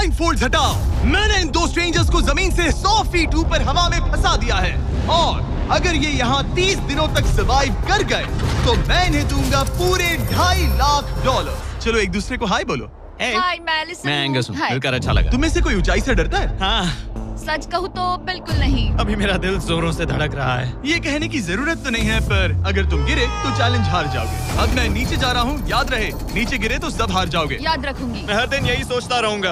Blind folds हटाओ। मैंने इन दो स्ट्रेंजर्स को जमीन से 100 फीट ऊपर हवा में फंसा दिया है और अगर ये यहाँ 30 दिनों तक सर्वाइव कर गए तो मैं इन्हें दूंगा पूरे $2.5 लाख। चलो एक दूसरे को हाय बोलो। हाय मैं एलिसन मैं एंगस हूँ, हाय। मिलकर अच्छा लगा। तुम में से कोई ऊंचाई से डरता है? हाँ, सच कहूँ तो बिल्कुल नहीं। अभी मेरा दिल जोरों से धड़क रहा है। ये कहने की जरूरत तो नहीं है, पर अगर तुम गिरे तो चैलेंज हार जाओगे। अब मैं नीचे जा रहा हूँ, याद रहे नीचे गिरे तो सब हार जाओगे। याद रखूंगी। मैं हर दिन यही सोचता रहूंगा।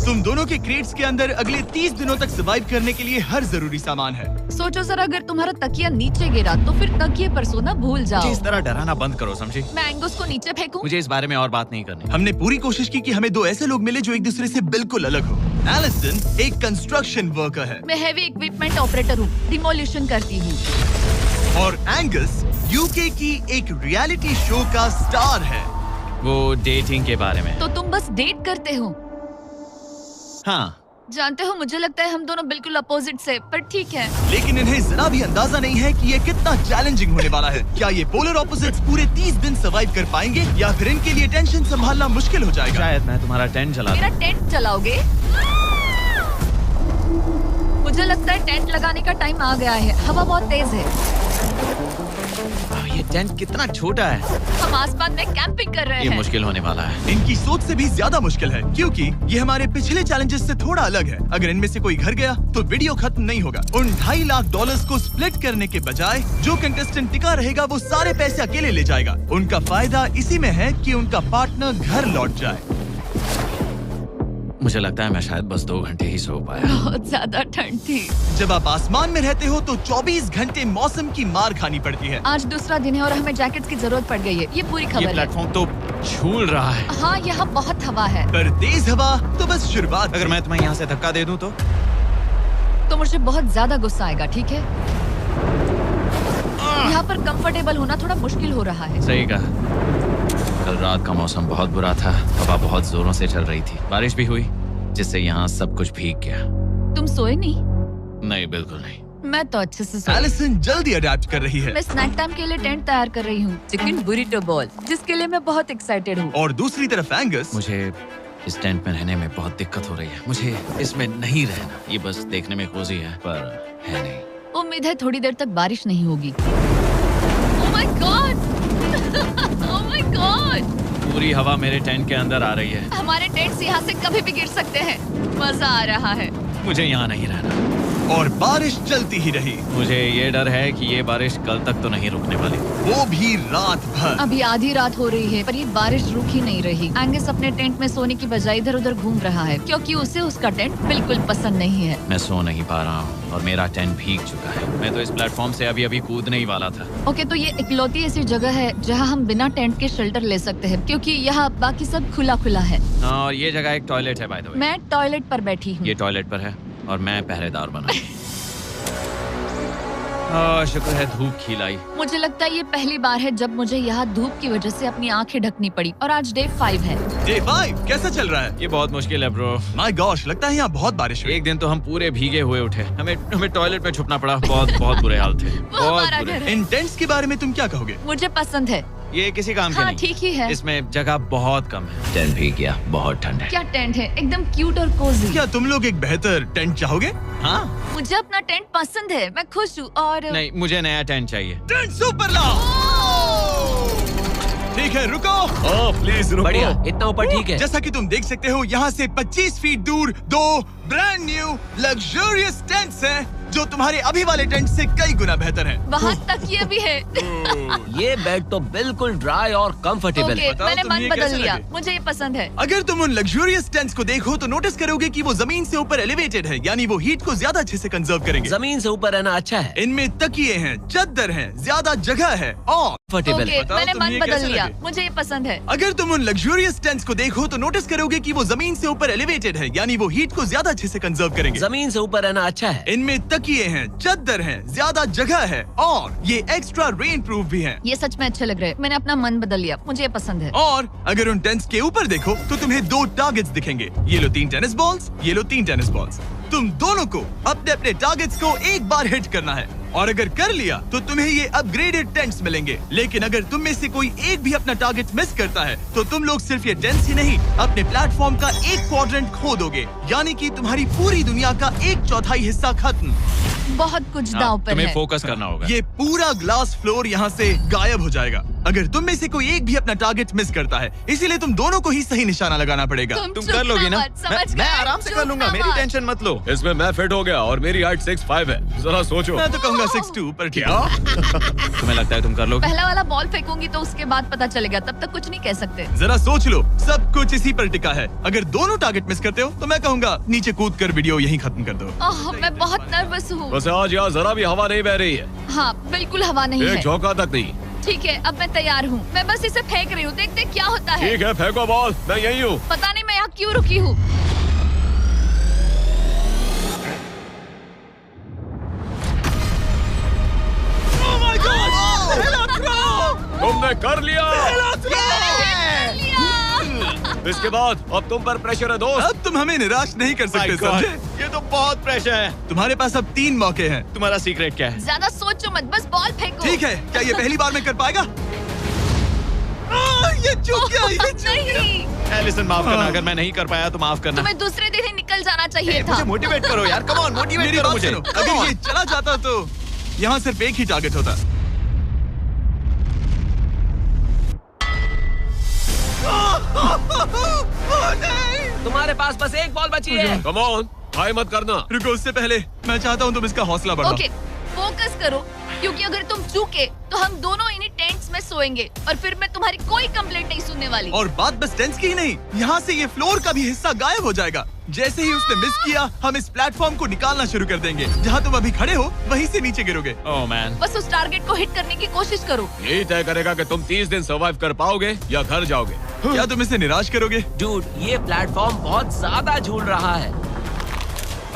तुम दोनों के क्रेट्स के अंदर अगले 30 दिनों तक सर्वाइव करने के लिए हर जरूरी सामान है। सोचो सर, अगर तुम्हारा तकिया नीचे गिरा तो फिर तकिए पर सोना भूल जाओ। मुझे इस तरह डराना बंद करो, समझी? मैं एंगस को नीचे फेंकूं? मुझे इस बारे में और बात नहीं करनी। हमने पूरी कोशिश की कि हमें दो ऐसे लोग मिले जो एक दूसरे से बिल्कुल अलग हो। एलिसन एक कंस्ट्रक्शन वर्कर है मैं हेवी इक्विपमेंट ऑपरेटर हूँ, डिमोलिशन करती हूँ। और एंगस यूके की एक रियलिटी शो का स्टार है। वो डेटिंग के बारे में। तो तुम बस डेट करते हो? हाँ, जानते हो, मुझे लगता है हम दोनों बिल्कुल अपोजिट से, पर ठीक है। लेकिन इन्हें जरा भी अंदाजा नहीं है कि ये कितना चैलेंजिंग होने वाला है। क्या ये पोलर ऑपोजिट्स पूरे 30 दिन सर्वाइव कर पाएंगे या फिर इनके लिए टेंशन संभालना मुश्किल हो जाएगा? शायद मैं तुम्हारा टेंट जला मेरा टेंट जलाओगे? मुझे लगता है टेंट लगाने का टाइम आ गया है। हवा बहुत तेज है। ये टेंट कितना छोटा है। हम आसमान में कैंपिंग कर रहे ये हैं। मुश्किल होने वाला है। इनकी सोच से भी ज्यादा मुश्किल है क्योंकि ये हमारे पिछले चैलेंजेस से थोड़ा अलग है। अगर इनमें से कोई घर गया तो वीडियो खत्म नहीं होगा। उन $2.5 लाख को स्प्लिट करने के बजाय जो कंटेस्टेंट टिका रहेगा वो सारे पैसे अकेले ले जाएगा। उनका फायदा इसी में है कि उनका पार्टनर घर लौट जाए। मुझे लगता है मैं शायद बस 2 घंटे ही सो पाया। बहुत ज्यादा ठंड थी। जब आप आसमान में रहते हो तो 24 घंटे मौसम की मार खानी पड़ती है। आज दूसरा दिन है और हमें जैकेट्स की जरूरत पड़ गई है। ये पूरी ये खबर है। प्लेटफॉर्म तो झूल रहा है। हाँ, यहाँ बहुत हवा है। पर तेज हवा तो बस शुरुआत। अगर मैं तुम्हें यहाँ से धक्का दे दूं तो मुझे बहुत ज्यादा गुस्सा आएगा, ठीक है? यहाँ पर कंफर्टेबल होना थोड़ा मुश्किल हो रहा है। सही कहा। कल रात का मौसम बहुत बुरा था। हवा बहुत जोरों से चल रही थी। बारिश भी हुई जिससे यहाँ सब कुछ भीग गया। तुम सोए नहीं? नहीं, बिल्कुल नहीं। मैं तो अच्छे से सोई। एलिसन जल्दी अडेप्ट कर रही है। मैं स्नैक टाइम के लिए टेंट तैयार कर रही हूँ, चिकन बुरिटो बॉल, जिसके लिए मैं बहुत एक्साइटेड हूँ। और दूसरी तरफ एंगस। मुझे इस टेंट में रहने में बहुत दिक्कत हो रही है। मुझे इसमें नहीं रहना। ये बस देखने में कोजी है पर है नहीं। उम्मीद है थोड़ी देर तक बारिश नहीं होगी। Oh my God! Oh my God! पूरी हवा मेरे टेंट के अंदर आ रही है। हमारे टेंट्स यहाँ से कभी भी गिर सकते हैं। मजा आ रहा है। मुझे यहाँ नहीं रहना। और बारिश चलती ही रही। मुझे ये डर है कि ये बारिश कल तक तो नहीं रुकने वाली। वो भी रात भर। अभी आधी रात हो रही है पर ये बारिश रुक ही नहीं रही। एंगस अपने टेंट में सोने की बजाय इधर उधर घूम रहा है क्योंकि उसे उसका टेंट बिल्कुल पसंद नहीं है। मैं सो नहीं पा रहा हूँ और मेरा टेंट भीग चुका है। मैं तो इस प्लेटफॉर्म से अभी कूदने ही वाला था। ओके, तो ये इकलौती ऐसी जगह है जहाँ हम बिना टेंट के शेल्टर ले सकते हैं क्योंकि यहाँ बाकी सब खुला खुला है। और ये जगह एक टॉयलेट है बाय द वे। मैं टॉयलेट पर बैठी हूँ। ये टॉयलेट पर है और मैं पहरेदार बना। शुक्र है धूप खिलाई। मुझे लगता है ये पहली बार है जब मुझे यहाँ धूप की वजह से अपनी आंखें ढकनी पड़ी। और आज डे 5 है। डे 5 कैसा चल रहा है? ये बहुत मुश्किल है ब्रो। माय गॉश, लगता है यहाँ बहुत बारिश हुई। एक दिन तो हम पूरे भीगे हुए उठे। हमें टॉयलेट में छुपना पड़ा। बहुत बुरे हाल थे। वो हमारा घर है। इन टेंट्स के बारे में तुम क्या कहोगे? मुझे पसंद है। ये किसी काम के हाँ, नहीं। ठीक ही है। इसमें जगह बहुत कम है। टेंट भीग गया। बहुत ठंड है। क्या टेंट है, एकदम क्यूट और कोजी। क्या तुम लोग एक बेहतर टेंट चाहोगे? हाँ, मुझे अपना टेंट पसंद है, मैं खुश हूँ। और नहीं, मुझे नया टेंट चाहिए। टेंट सुपर लाओ। ठीक है, रुको। ओह प्लीज रुको। बढ़िया, इतना ऊपर ठीक है। जैसा कि तुम देख सकते हो यहाँ से 25 फीट दूर 2 ब्रांड न्यू लग्जरियस टेंट्स हैं जो तुम्हारे अभी वाले टेंट से कई गुना बेहतर हैं। वहाँ तक ये भी है। ये बेड तो बिल्कुल ड्राई और कंफर्टेबल ओके, है। बताओ मैंने तुम्हें मन ये बदल कैसे लिया। लगे? मुझे ये पसंद है। अगर तुम उन लग्जरियस टेंट्स को देखो तो नोटिस करोगे कि वो जमीन से ऊपर एलिवेटेड है, यानी वो हीट को ज्यादा अच्छे से कंजर्व करेंगे। जमीन से ऊपर रहना अच्छा है। इनमें तकिए हैं, चद्दर हैं, ज्यादा जगह है और कंफर्टेबल ओके, है। बताओ मैंने तुम्हें मन ये बदल कैसे लिया। लगे? मुझे ये पसंद है। अगर तुम उन लग्जरियस टेंट्स को देखो तो नोटिस करोगे कि वो जमीन से ऊपर एलिवेटेड है, यानी वो हीट को ज्यादा अच्छे से कंजर्व करेंगे। जमीन से ऊपर रहना अच्छा है। इनमें तकिए हैं, चद्दर हैं, ज्यादा जगह है और ये एक्स्ट्रा रेन प्रूफ भी हैं। ये सच में अच्छे लग रहे हैं। मैंने अपना मन बदल लिया, मुझे ये पसंद है। और अगर उन टेंट्स के ऊपर देखो तो तुम्हें 2 टारगेट्स दिखेंगे। ये लो 3 टेनिस बॉल्स, ये लो 3 टेनिस बॉल्स। तुम दोनों को अपने अपने टारगेट्स को एक बार हिट करना है। और अगर कर लिया तो तुम्हें ये अपग्रेडेड टेंट्स मिलेंगे। लेकिन अगर तुम में से कोई एक भी अपना टारगेट मिस करता है तो तुम लोग सिर्फ ये टेंट्स ही नहीं, अपने प्लेटफॉर्म का एक क्वाड्रेंट खो दोगे, यानी कि तुम्हारी पूरी दुनिया का 1/4 हिस्सा खत्म। बहुत कुछ दांव पर तुम्हें है। फोकस करना होगा। ये पूरा ग्लास फ्लोर यहाँ से गायब हो जाएगा अगर तुम में से कोई एक भी अपना टारगेट मिस करता है, इसीलिए तुम दोनों को ही सही निशाना लगाना पड़ेगा। तुम चुप कर लोगी ना? मत, समझ मैं गए? आराम से चुप कर लूंगा, मेरी मत। टेंशन मत लो। इसमें मैं फिट हो गया और मेरी हाइट 6'5" है। जरा सोचो। मैं तो कहूँगा 6'2", पर क्या? तुम्हें लगता है तुम कर लोगे? पहला वाला बॉल फेंकूंगी तो उसके बाद पता चलेगा, तब तक कुछ नहीं कह सकते। जरा सोच लो, सब कुछ इसी पर टिका है। अगर दोनों टारगेट मिस करते हो तो मैं कहूँगा नीचे कूद कर वीडियो यहीं खत्म कर दो। ओह, मैं बहुत नर्वस हूँ। बस आज यहाँ जरा भी हवा नहीं बह रही है, हाँ, बिल्कुल हवा नहीं एक है। झोंका तक नहीं। ठीक है, अब मैं तैयार हूँ। मैं बस इसे फेंक रही हूँ, देखते क्या होता है। ठीक है, फेंको बॉल, मैं यही हूँ। पता नहीं मैं यहाँ क्यों रुकी हूँ। तुमने कर लिया। इसके बाद अब तुम पर प्रेशर है दोस्त। अब तुम हमें निराश नहीं कर सकते, समझे? ये तो बहुत प्रेशर है। तुम्हारे पास अब 3 मौके हैं। तुम्हारा सीक्रेट क्या है? ज्यादा सोचो मत, बस बॉल फेंको। ठीक है, क्या ये पहली बार में कर पाएगा? ये चूक गया, ये चूक गया। नहीं, एलिसन माफ करना, अगर मैं नहीं कर पाया तो माफ करना। तुम्हें दूसरे दिन ही निकल जाना चाहिए था। मुझे मोटिवेट करो यार, कम ऑन, मोटिवेट मेरी करो बात मुझे। सुनो, अगर ये चला जाता तो यहाँ सिर्फ एक ही टारगेट होता। तुम्हारे पास बस एक बॉल बची है। कम ऑन, हाई मत करना। रुको, उससे पहले मैं चाहता हूँ तुम इसका हौसला बढ़ाओ। ओके, फोकस करो, क्योंकि अगर तुम चूके तो हम दोनों इन्हीं टेंट्स में सोएंगे और फिर मैं तुम्हारी कोई कंप्लेंट नहीं सुनने वाली। और बात बस टेंस की ही नहीं, यहाँ से ये फ्लोर का भी हिस्सा गायब हो जाएगा। जैसे ही उसने मिस किया, हम इस प्लेटफॉर्म को निकालना शुरू कर देंगे। जहाँ तुम अभी खड़े हो, वहीं से नीचे गिरोगे। ओह मैन, बस उस टारगेट को हिट करने की कोशिश करो। यही तय करेगा कि तुम 30 दिन सर्वाइव कर पाओगे या घर जाओगे। क्या तुम इसे निराश करोगे? डूड, ये प्लेटफॉर्म बहुत ज्यादा झूल रहा है।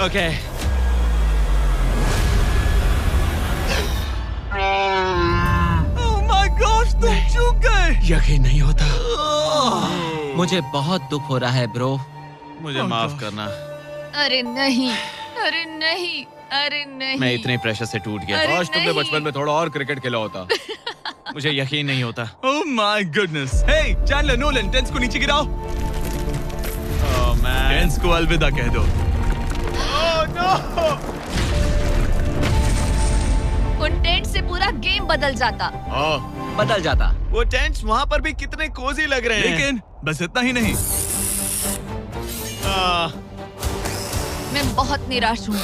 ओके। ओह माय गॉड, तुम चूक गए। यकीन नहीं होता। मुझे बहुत दुख हो रहा है ब्रो। मुझे Oh माफ God. करना, अरे नहीं, अरे नहीं, अरे नहीं। मैं इतने प्रेशर से टूट गया। अरे काश तुमने नहीं। बचपन में थोड़ा और क्रिकेट खेला होता। मुझे यकीन नहीं होता। Oh my goodness. Hey Chandler Nolan, टेंस को नीचे गिराओ। ओह मैन, टेंस को अलविदा कह दो। उन टेंट से पूरा गेम बदल जाता। हाँ, बदल जाता। वो टेंट्स वहाँ पर भी कितने कोजी लग रहे हैं। लेकिन बस इतना ही नहीं, आह, मैं बहुत निराश हूँ।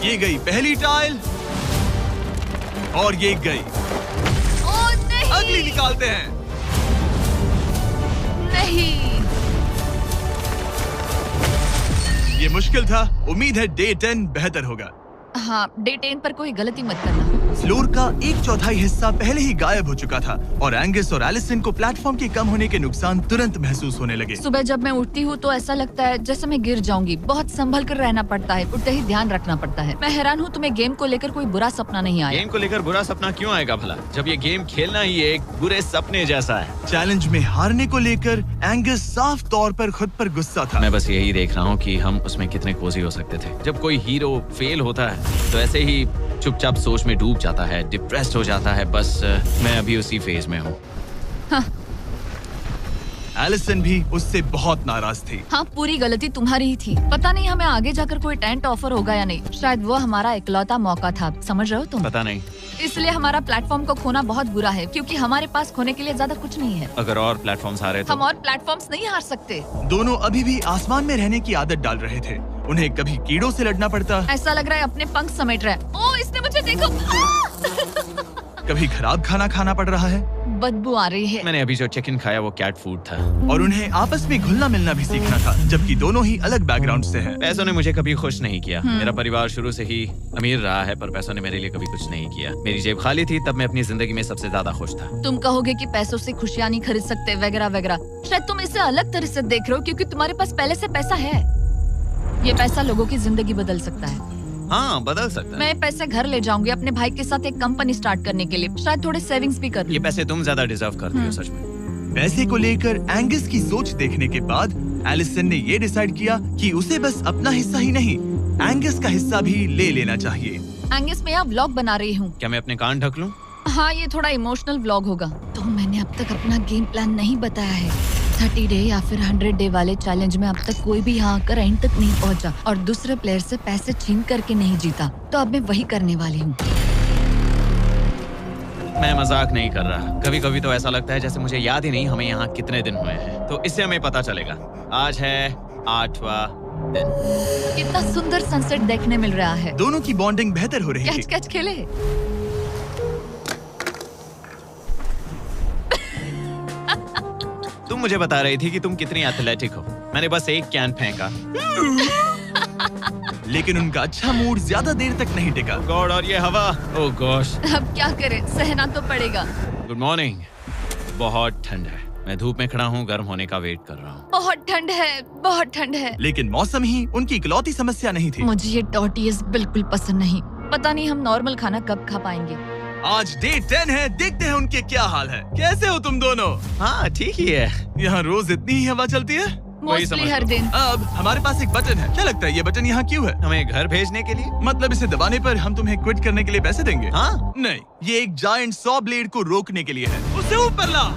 ये गई पहली टाइल और ये गई। ओह नहीं, अगली निकालते हैं। नहीं। ये मुश्किल था, उम्मीद है डे 10 बेहतर होगा। हाँ, डे 10 पर कोई गलती मत करना। फ्लोर का 1/4 हिस्सा पहले ही गायब हो चुका था और एंगस और एलिसन को प्लेटफॉर्म के कम होने के नुकसान तुरंत महसूस होने लगे। सुबह जब मैं उठती हूँ तो ऐसा लगता है जैसे मैं गिर जाऊंगी। बहुत संभल कर रहना पड़ता है, उठते ही ध्यान रखना पड़ता है। मैं हैरान हूँ तुम्हें गेम को लेकर कोई बुरा सपना नहीं आया। गेम को लेकर बुरा सपना क्यों आएगा भला, जब ये गेम खेलना ही एक बुरे सपने जैसा है। चैलेंज में हारने को लेकर एंगस साफ तौर पर खुद पर गुस्सा था। मैं बस यही देख रहा हूँ कि हम उसमें कितने कोजी हो सकते थे। जब कोई हीरो फेल होता है तो ऐसे ही चुपचाप सोच में डूब जाता है, डिप्रेस्ड हो जाता है। बस मैं अभी उसी फेज में हूँ। एलिसन भी उससे बहुत नाराज थी। हाँ, पूरी गलती तुम्हारी ही थी। पता नहीं हमें आगे जाकर कोई टेंट ऑफर होगा या नहीं। शायद वो हमारा इकलौता मौका था, समझ रहे हो तुम? पता नहीं, इसलिए हमारा प्लेटफॉर्म को खोना बहुत बुरा है, क्योंकि हमारे पास खोने के लिए ज्यादा कुछ नहीं है। अगर और प्लेटफॉर्म्स आ रहे तो हम और प्लेटफॉर्म्स नहीं हार सकते। दोनों अभी भी आसमान में रहने की आदत डाल रहे थे। उन्हें कभी कीड़ों से लड़ना पड़ता, ऐसा लग रहा है अपने पंख समेट रहा है। ओह, इसने मुझे देखो। कभी खराब खाना खाना पड़ रहा है बदबू आ रही है। मैंने अभी जो चिकन खाया वो कैट फूड था। और उन्हें आपस में घुलना मिलना भी सीखना था, जबकि दोनों ही अलग बैकग्राउंड से हैं। पैसों ने मुझे कभी खुश नहीं किया। मेरा परिवार शुरू से ही अमीर रहा है, पर पैसों ने मेरे लिए कभी कुछ नहीं किया। मेरी जेब खाली थी तब मैं अपनी जिंदगी में सबसे ज्यादा खुश था। तुम कहोगे कि पैसों से खुशियां नहीं खरीद सकते वगैरह वगैरह। शायद तुम इसे अलग तरह से देख रहे हो, क्योंकि तुम्हारे पास पहले से पैसा है। ये पैसा लोगों की जिंदगी बदल सकता है। हाँ, बदल सकता है। मैं पैसे घर ले जाऊंगी अपने भाई के साथ एक कंपनी स्टार्ट करने के लिए। शायद थोड़े सेविंग्स भी कर लूं। ये पैसे तुम ज्यादा डिजर्व करती हो, सच में। पैसे को लेकर एंगस की सोच देखने के बाद एलिसन ने ये डिसाइड किया कि उसे बस अपना हिस्सा ही नहीं, एंगस का हिस्सा भी ले लेना चाहिए। एंगस मैं यहाँ व्लॉग बना रही हूँ। क्या मैं अपने कान ढक लूं? हाँ, ये थोड़ा इमोशनल व्लॉग होगा। तो मैंने अब तक अपना गेम प्लान नहीं बताया है। 30 डे या फिर 100 डे वाले चैलेंज में अब तक कोई भी यहाँ आकर एंड तक नहीं पहुँचा और दूसरे प्लेयर से पैसे छीन करके नहीं जीता। तो अब मैं वही करने वाली हूँ। मैं मजाक नहीं कर रहा। कभी कभी तो ऐसा लगता है जैसे मुझे याद ही नहीं हमें यहाँ कितने दिन हुए हैं। तो इससे हमें पता चलेगा। आज है 8वां दिन। कितना सुंदर सनसेट देखने मिल रहा है। दोनों की बॉन्डिंग बेहतर हो रही कैच थी। कैच खेले। तुम मुझे बता रही थी कि तुम कितनी एथलेटिक हो। मैंने बस एक कैन फेंका। लेकिन उनका अच्छा मूड ज्यादा देर तक नहीं टिका। गॉड, और ये हवा। ओह गॉश। अब क्या करें, सहना तो पड़ेगा। Good morning. बहुत ठंड है। मैं धूप में खड़ा हूँ, गर्म होने का वेट कर रहा हूँ। बहुत ठंड है, बहुत ठंड है। लेकिन मौसम ही उनकी इकलौती समस्या नहीं थी। मुझे ये टॉर्टियस बिल्कुल पसंद नहीं। पता नहीं हम नॉर्मल खाना कब खा पाएंगे। आज डे 10 है, देखते हैं उनके क्या हाल है। कैसे हो तुम दोनों? हाँ ठीक ही है। यहाँ रोज इतनी ही हवा चलती है? वही समझ मोस्टली हर लो। दिन। अब हमारे पास एक बटन है। क्या लगता है ये बटन यहाँ क्यों है? हमें घर भेजने के लिए? मतलब इसे दबाने पर हम तुम्हें क्विट करने के लिए पैसे देंगे? हाँ। नहीं, ये एक जायंट सॉ ब्लेड को रोकने के लिए है। उसे ऊपर ला।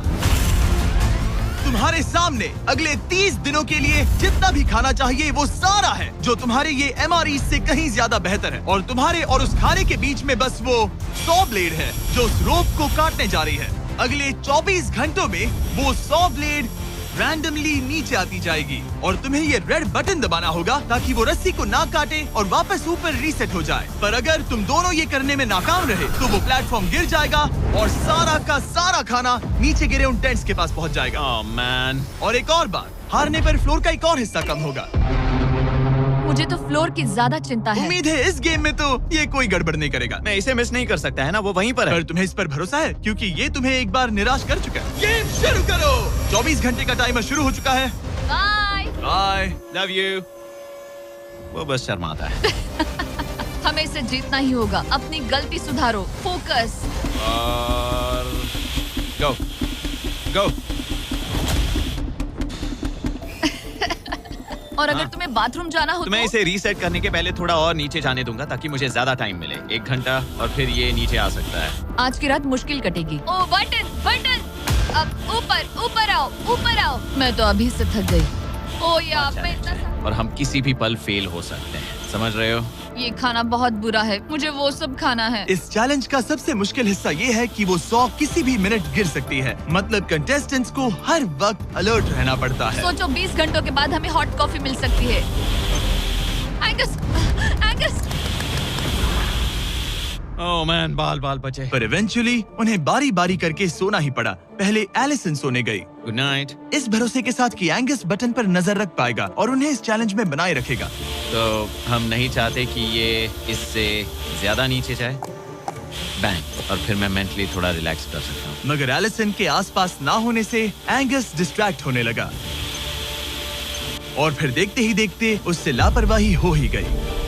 तुम्हारे सामने अगले 30 दिनों के लिए जितना भी खाना चाहिए वो सारा है, जो तुम्हारे ये MRE से कहीं ज्यादा बेहतर है। और तुम्हारे और उस खाने के बीच में बस वो सॉ ब्लेड है जो उस रोप को काटने जा रही है। अगले 24 घंटों में वो सॉ ब्लेड रैंडमली नीचे आती जाएगी और तुम्हें ये रेड बटन दबाना होगा ताकि वो रस्सी को ना काटे और वापस ऊपर रीसेट हो जाए। पर अगर तुम दोनों ये करने में नाकाम रहे तो वो प्लेटफॉर्म गिर जाएगा और सारा का सारा खाना नीचे गिरे उन टेंट्स के पास पहुंच जाएगा। Oh man. और एक और बात, हारने पर फ्लोर का एक और हिस्सा कम होगा। मुझे तो फ्लोर की ज्यादा चिंता है। उम्मीद है इस गेम में तो ये कोई गड़बड़ नहीं करेगा। मैं इसे मिस नहीं कर सकता है ना, वो वहीं पर है। पर तुम्हें इस पर भरोसा है क्योंकि ये तुम्हें एक बार निराश कर चुका है। गेम शुरू करो। 24 घंटे का टाइमर शुरू हो चुका है। बाय। बाय। Love you. वो बस शर्माता है। हमें इसे जीतना ही होगा। अपनी गलती सुधारो। फोकस। और गो गो। और अगर तुम्हें बाथरूम जाना हो तो मैं इसे रीसेट करने के पहले थोड़ा और नीचे जाने दूंगा ताकि मुझे ज्यादा टाइम मिले। 1 घंटा और फिर ये नीचे आ सकता है। आज की रात मुश्किल कटेगी। ओ बटन बटन। अब ऊपर ऊपर आओ, ऊपर आओ। मैं तो अभी से थक गई। ओ यार, मैं इतना और हम किसी भी पल फेल हो सकते हैं, समझ रहे हो? ये खाना बहुत बुरा है। मुझे वो सब खाना है। इस चैलेंज का सबसे मुश्किल हिस्सा ये है कि वो 100 किसी भी मिनट गिर सकती है। मतलब कंटेस्टेंट्स को हर वक्त अलर्ट रहना पड़ता है। सोचो 20 घंटों के बाद हमें हॉट कॉफी मिल सकती है। Angus, Angus. ओह मैन, बाल बाल बचे। पर इवेंचुअली उन्हें बारी बारी करके सोना ही पड़ा। पहले एलिसन सोने गई, गुड नाइट। इस भरोसे के साथ कि एंगस बटन पर नजर रख पाएगा और उन्हें इस चैलेंज में बनाए रखेगा। तो हम नहीं चाहते कि ये इससे ज्यादा नीचे जाए। बैंग। और फिर मैं मेंटली थोड़ा रिलैक्स कर सकता हूँ। मगर एलिसन के आसपास ना होने से एंगस डिस्ट्रैक्ट होने लगा और फिर देखते ही देखते उससे लापरवाही हो ही गई।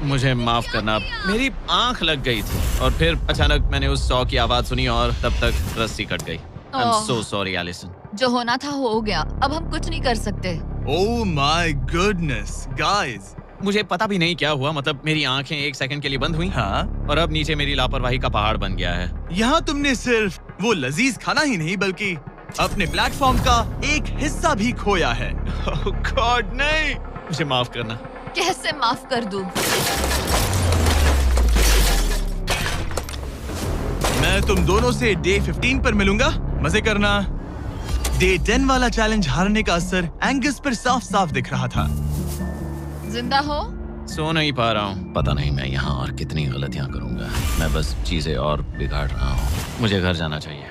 मुझे माफ करना, मेरी आंख लग गई थी और फिर अचानक मैंने उस सॉ की आवाज सुनी और तब तक रस्सी कट गई। I am so sorry Alison. जो होना था हो गया। अब हम कुछ नहीं कर सकते। ओह माय गुडनेस गाइस, मुझे पता भी नहीं क्या हुआ। मतलब मेरी आंखें 1 सेकंड के लिए बंद हुई। हाँ, और अब नीचे मेरी लापरवाही का पहाड़ बन गया है। यहाँ तुमने सिर्फ वो लजीज खाना ही नहीं बल्कि अपने प्लेटफॉर्म का एक हिस्सा भी खोया है। ओह गॉड, नहीं। मुझे माफ करना। कैसे माफ कर दूं? मैं तुम दोनों से डे 15 पर मिलूंगा। मजे करना। डे 10 वाला चैलेंज हारने का असर एंगस पर साफ साफ दिख रहा था। जिंदा हो? सो नहीं पा रहा हूँ। पता नहीं मैं यहाँ और कितनी गलतियाँ करूँगा। मैं बस चीजें और बिगाड़ रहा हूँ। मुझे घर जाना चाहिए।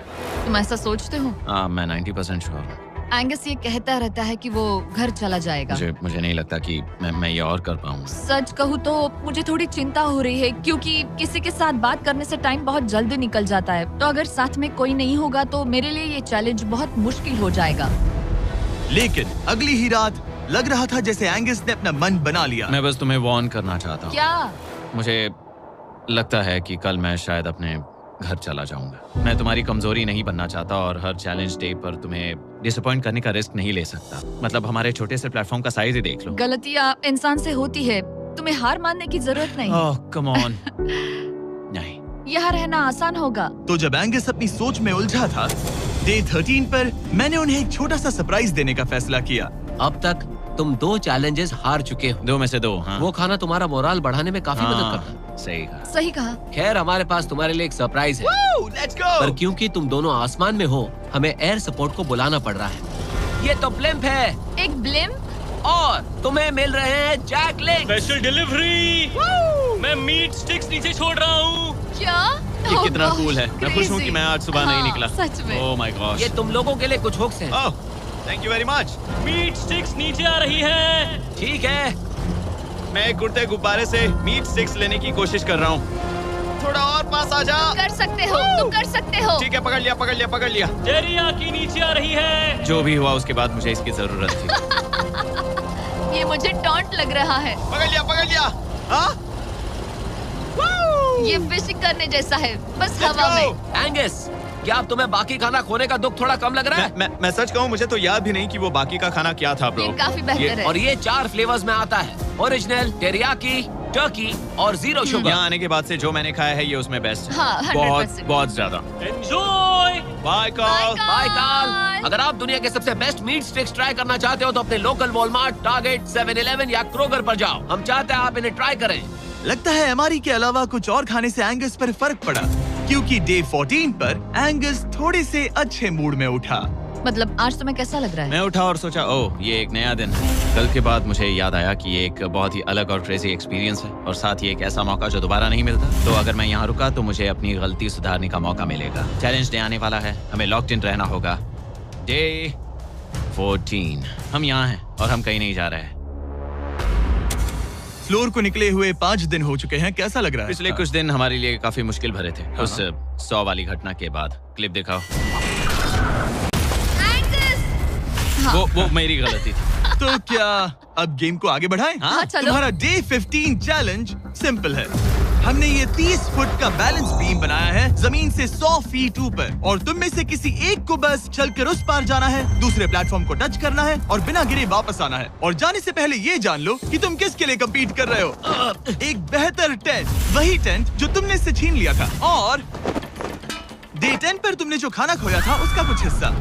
तुम ऐसा सोचते हो? हाँ, मैं 90% श्योर हूँ। एंगस ये कहता रहता है कि वो घर चला जाएगा। मुझे नहीं लगता कि मैं ये और कर पाऊंगा। सच कहूँ तो मुझे थोड़ी चिंता हो रही है, क्योंकि किसी के साथ बात करने से टाइम बहुत जल्दी निकल जाता है। तो अगर साथ में कोई नहीं होगा तो मेरे लिए ये चैलेंज बहुत मुश्किल हो जाएगा। लेकिन अगली ही रात लग रहा था जैसे एंगस ने अपना मन बना लिया। मैं बस तुम्हें वार्न करना चाहता हूँ। क्या? मुझे लगता है कि कल मैं शायद अपने घर चला जाऊंगा। मैं तुम्हारी कमजोरी नहीं बनना चाहता और हर चैलेंज डे पर तुम्हें डिसअपॉइंट करने का रिस्क नहीं ले सकता। मतलब हमारे छोटे से प्लेटफॉर्म का साइज ही देख लो। गलतियाँ इंसान से होती है, तुम्हें हार मानने की जरूरत नहीं। ओह कम ऑन। नहीं, यहाँ रहना आसान होगा। तो जब एंगस अपनी सोच में उलझा था, डे 13 पर मैंने उन्हें एक छोटा सा सरप्राइज देने का फैसला किया। अब तक तुम 2 चैलेंजेस हार चुके हो। 2 में से 2। हाँ। वो खाना तुम्हारा मोराल बढ़ाने में काफी मदद करता है। सही कहा। सही कहा। खैर, हमारे पास तुम्हारे लिए एक सरप्राइज है। Let's go. पर क्योंकि तुम दोनों आसमान में हो, हमें एयर सपोर्ट को बुलाना पड़ रहा है। ये तो ब्लिम्प है एक ब्लिम? और तुम्हें मिल रहे हैं जैक लिंक्स। Special delivery. मैं मीट स्टिक्स नीचे छोड़ रहा हूँ। क्या? ये Oh कितना gosh, कूल है। मैं खुश हूँ कि मैं आज सुबह नहीं हाँ, निकला। सच में। Oh my gosh. ये तुम लोगों के लिए कुछ हुक्स हैं। Oh, thank you very much. Meat sticks नीचे आ रही है। ठीक है, मैं एक उड़ते गुब्बारे से मीट स्टिक्स लेने की कोशिश कर रहा हूँ। थोड़ा और पास आ जा। कर सकते हो, तुम कर सकते हो। ठीक है, पकड़ लिया, पकड़ लिया, पकड़ लिया। टेरियाकी नीचे आ रही है। जो भी हुआ उसके बाद मुझे इसकी जरूरत थी। ये मुझे टॉन्ट लग रहा है। पकड़ लिया, पकड़ लिया। हाँ? ये फिशिंग करने जैसा है, बस Let's हवा go! में। एंगस, क्या अब तुम्हें बाकी खाना खोने का दुख थोड़ा कम लग रहा है? मैं सच कहूँ, मुझे तो याद भी नहीं कि वो बाकी का खाना क्या था ब्रो। ये काफी बेहतर है। और ये 4 फ्लेवर्स में आता है, ओरिजिनल, टेरियाकी, टर्की और 0 शुगर। यहाँ आने के बाद से जो मैंने खाया है ये उसमें बेस्ट है। हाँ, 100%। बहुत बहुत ज्यादा। एंजॉय। Bye call. बाय काल। अगर आप दुनिया के सबसे बेस्ट मीट स्टिक्स ट्राई करना चाहते हो तो अपने लोकल वॉलमार्ट, टारगेट, 7-Eleven या क्रोगर पर जाओ। हम चाहते हैं आप इन्हें ट्राई करें। लगता है एमआरई के अलावा कुछ और खाने से एंगस पर फर्क पड़ा, क्योंकि डे 14 पर एंगस थोड़े से अच्छे मूड में उठा। मतलब आज तुम्हें कैसा लग रहा है? मैं उठा और सोचा ओह ये एक नया दिन है। कल के बाद मुझे याद आया कि ये एक बहुत ही अलग और क्रेजी एक्सपीरियंस है और साथ ही एक ऐसा मौका जो दोबारा नहीं मिलता। तो अगर मैं यहाँ रुका तो मुझे अपनी गलती सुधारने का मौका मिलेगा। चैलेंज डे आने वाला है, हमें लॉक्ड इन रहना होगा। डे 14 हम यहाँ हैं और हम कहीं नहीं जा रहे हैं। फ्लोर को निकले हुए 5 दिन हो चुके हैं। कैसा लग रहा है? पिछले कुछ दिन हमारे लिए काफी मुश्किल भरे थे। उस 100 वाली घटना के बाद। क्लिप दिखाओ। हाँ। वो मेरी गलती थी। तो क्या अब गेम को आगे बढ़ाएं? हाँ, चलो। तुम्हारा डे 15 चैलेंज सिंपल है। हमने ये 30 फुट का बैलेंस बीम बनाया है जमीन से 100 फीट ऊपर, और तुम में से किसी एक को बस चलकर उस पार जाना है, दूसरे प्लेटफॉर्म को टच करना है और बिना गिरे वापस आना है। और जाने से पहले ये जान लो कि तुम किसके लिए कम्पीट कर रहे हो। एक बेहतर टेंट, वही टेंट जो तुमने इससे छीन लिया था, और डे 10 पर तुमने जो खाना खोया था उसका कुछ हिस्सा।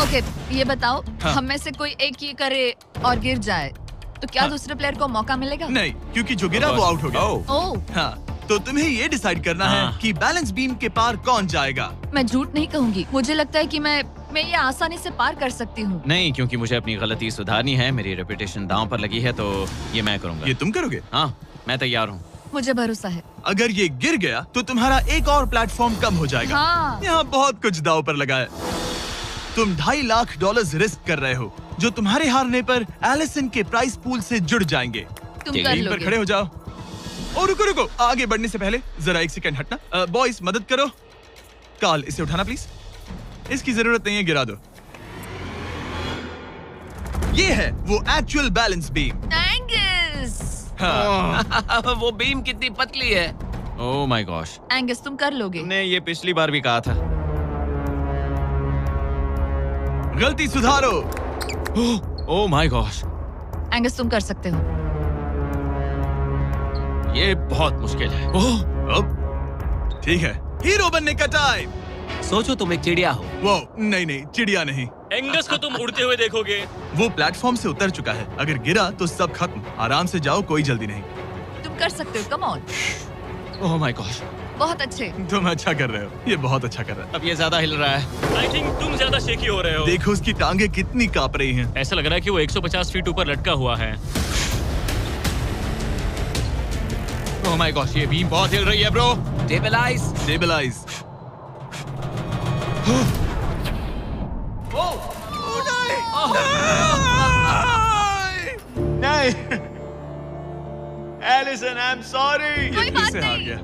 ओके, ये बताओ, हाँ। हम में से कोई एक ये करे और गिर जाए तो क्या हाँ। दूसरे प्लेयर को मौका मिलेगा? नहीं, क्योंकि जो गिरा वो आउट हो गया। ओह, हाँ, तो तुम्हें ये डिसाइड करना है हाँ। कि बैलेंस बीम के पार कौन जाएगा। मैं झूठ नहीं कहूंगी, मुझे लगता है कि मैं ये आसानी से पार कर सकती हूँ। नहीं, क्योंकि मुझे अपनी गलती सुधारनी है। मेरी रेपुटेशन दांव पर लगी है, तो ये मैं करूंगा। ये तुम करोगे? हाँ, मैं तैयार हूँ। मुझे भरोसा है। अगर ये गिर गया तो तुम्हारा एक और प्लेटफॉर्म कम हो जाएगा। हाँ। यहाँ बहुत कुछ दाव पर लगा है। तुम $2.5 लाख रिस्क कर रहे हो, जो तुम्हारे हारने पर एलिसन के प्राइस पूल से जुड़ जाएंगे। तुम ठीक कर है, टीम पर लोगे। खड़े हो जाओ। और रुको, आगे बढ़ने से पहले जरा 1 सेकंड हटना। बॉयज मदद करो। कार्ल, इसे उठाना प्लीज। इसकी जरूरत नहीं है, गिरा दो। ये है वो एक्चुअल बैलेंस बीम। एंगस, हाँ। वो बीम कितनी पतली है। ओह माय गॉश, एंगस तुम कर लोगे। तुमने ये पिछली बार भी कहा था। गलती सुधारो। ओह माय गॉश, एंगस तुम कर सकते हो। ये बहुत मुश्किल है। अब ठीक है, हीरो बनने का टाइम। सोचो तुम एक चिड़िया हो। वो नहीं, चिड़िया नहीं। एंगस को तुम उड़ते हुए देखोगे। वो प्लेटफॉर्म से उतर चुका है। अगर गिरा तो सब खत्म। आराम से जाओ, कोई जल्दी नहीं। तुम कर सकते हो, come on. Oh my gosh, बहुत अच्छे। तुम अच्छा कर रहे हो, ये बहुत अच्छा कर रहा है। अब ये ज्यादा हिल रहा है। आई थिंक तुम ज्यादा शेकी हो रहे हो। देखो उसकी टांगे कितनी कांप रही हैं। ऐसा लग रहा है कि वो 150 फीट ऊपर लटका हुआ है। ओह माय गॉश, ये बीम बहुत हिल रही है ब्रो। स्टेबलाइज। स्टेबलाइज। नहीं एलिसन, आई एम सॉरी। कोई बात से हार नहीं। गया।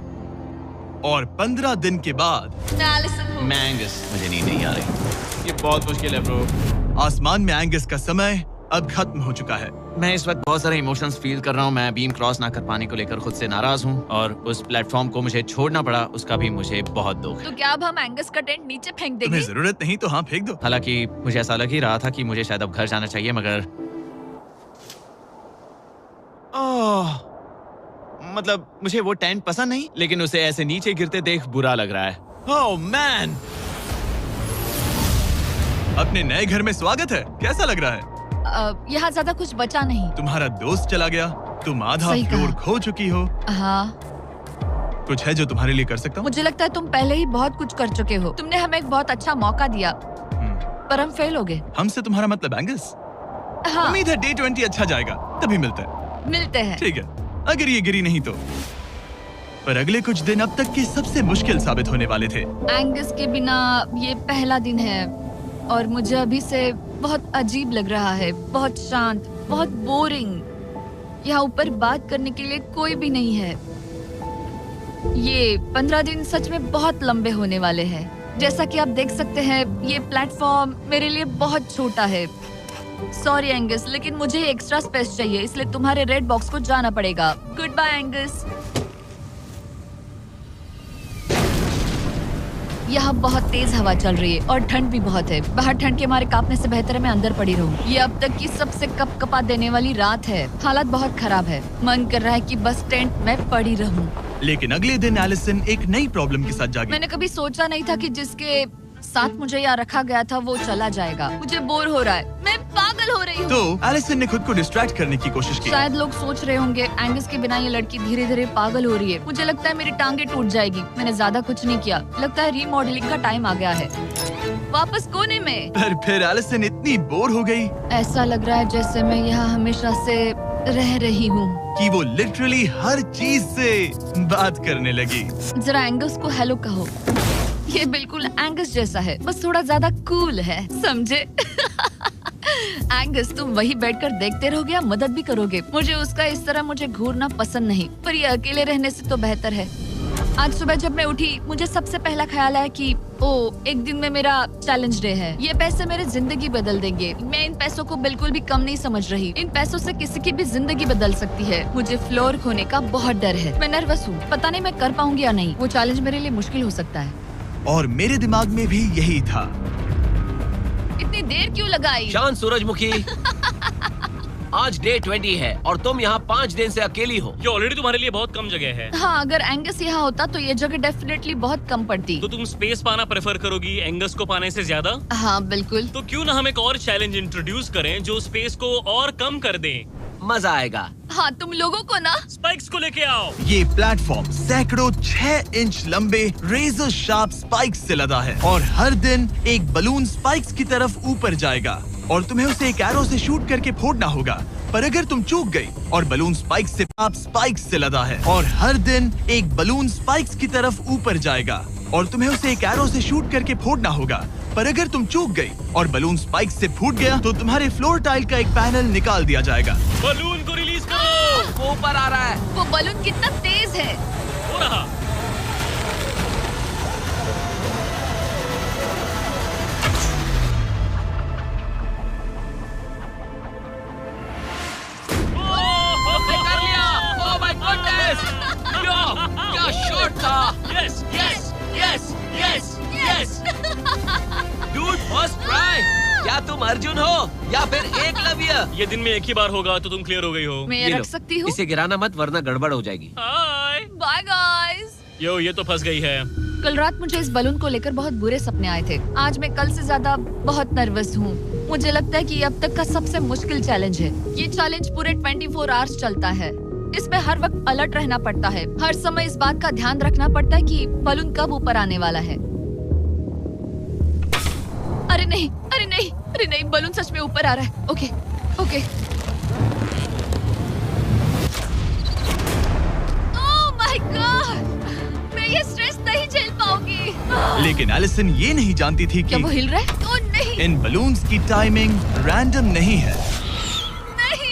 और 15 दिन के बाद मैं एलिसन हूँ। मैं एंगस, मुझे नींद नहीं आ रही। ये बहुत मुश्किल है ब्रो। आसमान में एंगस का समय अब खत्म हो चुका है। मैं इस वक्त बहुत सारे इमोशंस फील कर रहा हूँ। मैं बीम क्रॉस ना कर पाने को लेकर खुद से नाराज हूँ और उस प्लेटफॉर्म को मुझे छोड़ना पड़ा, उसका भी मुझे बहुत दुख है। तो क्या अब हम एंगस का टेंट नीचे फेंक देंगे? तुम्हें जरूरत नहीं तो हाँ फेंक दो। हालांकि मुझे ऐसा लग ही रहा था कि मुझे शायद अब घर जाना चाहिए, मगर मतलब मुझे वो टेंट पसंद नहीं, लेकिन उसे ऐसे नीचे गिरते देख बुरा लग रहा है। Oh man! अपने नए घर में स्वागत है। कैसा लग रहा है? यहाँ ज्यादा कुछ बचा नहीं। तुम्हारा दोस्त चला गया, तुम आधा सही कहा। फ्लोर खो चुकी हो। हाँ, कुछ है जो तुम्हारे लिए कर सकता हूँ? मुझे लगता है तुम पहले ही बहुत कुछ कर चुके हो। तुमने हमें एक बहुत अच्छा मौका दिया, पर हम फेल हो गए। हमसे तुम्हारा मतलब एंगस? हाँ, उम्मीद है डे 20 अच्छा जाएगा, तभी मिलते हैं। मिलते हैं। ठीक है, अगर ये गिरी नहीं तो। पर अगले कुछ दिन अब तक के सबसे मुश्किल साबित होने वाले थे। एंगस के बिना ये पहला दिन है और मुझे अभी से बहुत अजीब लग रहा है, बहुत शांत, बहुत बोरिंग। यहाँ ऊपर बात करने के लिए कोई भी नहीं है। ये 15 दिन सच में बहुत लंबे होने वाले हैं। जैसा कि आप देख सकते हैं, ये प्लेटफॉर्म मेरे लिए बहुत छोटा है। सॉरी एंगस, लेकिन मुझे एक्स्ट्रा स्पेस चाहिए, इसलिए तुम्हारे रेड बॉक्स को जाना पड़ेगा। Goodbye Angus. यहाँ बहुत तेज हवा चल रही है और ठंड भी बहुत है। बाहर ठंड के मारे कांपने से बेहतर है मैं अंदर पड़ी रहूं। ये अब तक की सबसे कपकपा देने वाली रात है। हालात बहुत खराब है। मन कर रहा है कि बस टेंट में पड़ी रहूं। लेकिन अगले दिन एलिसन एक नई प्रॉब्लम के साथ जागी। मैंने कभी सोचा नहीं था कि जिसके साथ मुझे यहाँ रखा गया था वो चला जाएगा। मुझे बोर हो रहा है, मैं पागल हो रही हूँ। तो एलिसन ने खुद को डिस्ट्रैक्ट करने की कोशिश की। शायद लोग सोच रहे होंगे एंगस के बिना ये लड़की धीरे धीरे पागल हो रही है। मुझे लगता है मेरी टांगे टूट जाएगी। मैंने ज्यादा कुछ नहीं किया। लगता है रीमॉडलिंग का टाइम आ गया है। वापस कोने में। पर फिर एलिसन इतनी बोर हो गई ऐसा लग रहा है जैसे मैं यहाँ हमेशा से रह रही हूँ। कि वो लिटरली हर चीज से बात करने लगी। जरा एंगस को हेलो कहो। ये बिल्कुल एंगस जैसा है, बस थोड़ा ज्यादा कूल है, समझे? एंगस, तुम वही बैठकर देखते रहोगे या मदद भी करोगे? मुझे उसका इस तरह मुझे घूरना पसंद नहीं, पर ये अकेले रहने से तो बेहतर है। आज सुबह जब मैं उठी, मुझे सबसे पहला ख्याल आया कि एक दिन में मेरा चैलेंज डे है। ये पैसे मेरी जिंदगी बदल देंगे। मैं इन पैसों को बिल्कुल भी कम नहीं समझ रही। इन पैसों से किसी की भी जिंदगी बदल सकती है। मुझे फ्लोर खोने का बहुत डर है। मैं नर्वस हूँ, पता नहीं मैं कर पाऊंगी या नहीं। वो चैलेंज मेरे लिए मुश्किल हो सकता है। और मेरे दिमाग में भी यही था। इतनी देर क्यों लगाई? शांत सूरजमुखी। आज डे 20 है और तुम यहाँ 5 दिन से अकेली हो। ये ऑलरेडी तुम्हारे लिए बहुत कम जगह है। हाँ, अगर एंगस यहाँ होता तो ये जगह डेफिनेटली बहुत कम पड़ती। तो तुम स्पेस पाना प्रेफर करोगी एंगस को पाने से ज्यादा? हाँ बिल्कुल। तो क्यों ना हम एक और चैलेंज इंट्रोड्यूस करें जो स्पेस को और कम कर दे। मजा आएगा। हाँ, तुम लोगों को ना स्पाइक्स को लेके आओ। ये प्लेटफॉर्म सैकड़ों 6 इंच लंबे रेजर शार्प स्पाइक्स से लदा है और हर दिन एक बलून स्पाइक्स की तरफ ऊपर जाएगा और तुम्हें उसे एक एरो से शूट करके फोड़ना होगा। पर अगर तुम चूक गई और बलून स्पाइक्स से लदा है और हर दिन एक बलून स्पाइक्स की तरफ ऊपर जाएगा और तुम्हें उसे एक एरो से शूट करके फोड़ना होगा। पर अगर तुम चूक गई और बलून स्पाइक्स से फूट गया तो तुम्हारे फ्लोर टाइल का एक पैनल निकाल दिया जाएगा। बलून को रिलीज करो। वो ऊपर आ रहा है। वो बलून कितना तेज है। हो रहा। उसने कर लिया। Oh my goodness. क्या शॉट था। Yes yes yes yes yes. Dude, first try. क्या तुम अर्जुन हो या फिर एकलव्य? ये दिन में एक ही बार होगा तो तुम क्लियर हो गई हो। मैं ये ये लो। रख सकती हूँ? इसे गिराना मत वरना गड़बड़ हो जाएगी। हाय। Bye guys. यो, ये तो फंस गई है। कल रात मुझे इस बलून को लेकर बहुत बुरे सपने आए थे। आज मैं कल से ज्यादा बहुत नर्वस हूँ। मुझे लगता है कि ये अब तक का सबसे मुश्किल चैलेंज है। ये चैलेंज पूरे 24 आवर्स चलता है। इसमें हर वक्त अलर्ट रहना पड़ता है। हर समय इस बात का ध्यान रखना पड़ता है कि बलून कब ऊपर आने वाला है। अरे नहीं, अरे नहीं, अरे नहीं, बलून सच में ऊपर आ रहा है। Okay, okay. Oh my God, मैं ये स्ट्रेस नहीं झेल पाऊंगी। लेकिन एलिसन ये नहीं जानती थी क्या कि वो हिल रहा है? ओ नहीं, इन बलून्स की टाइमिंग रैंडम नहीं है। नहीं,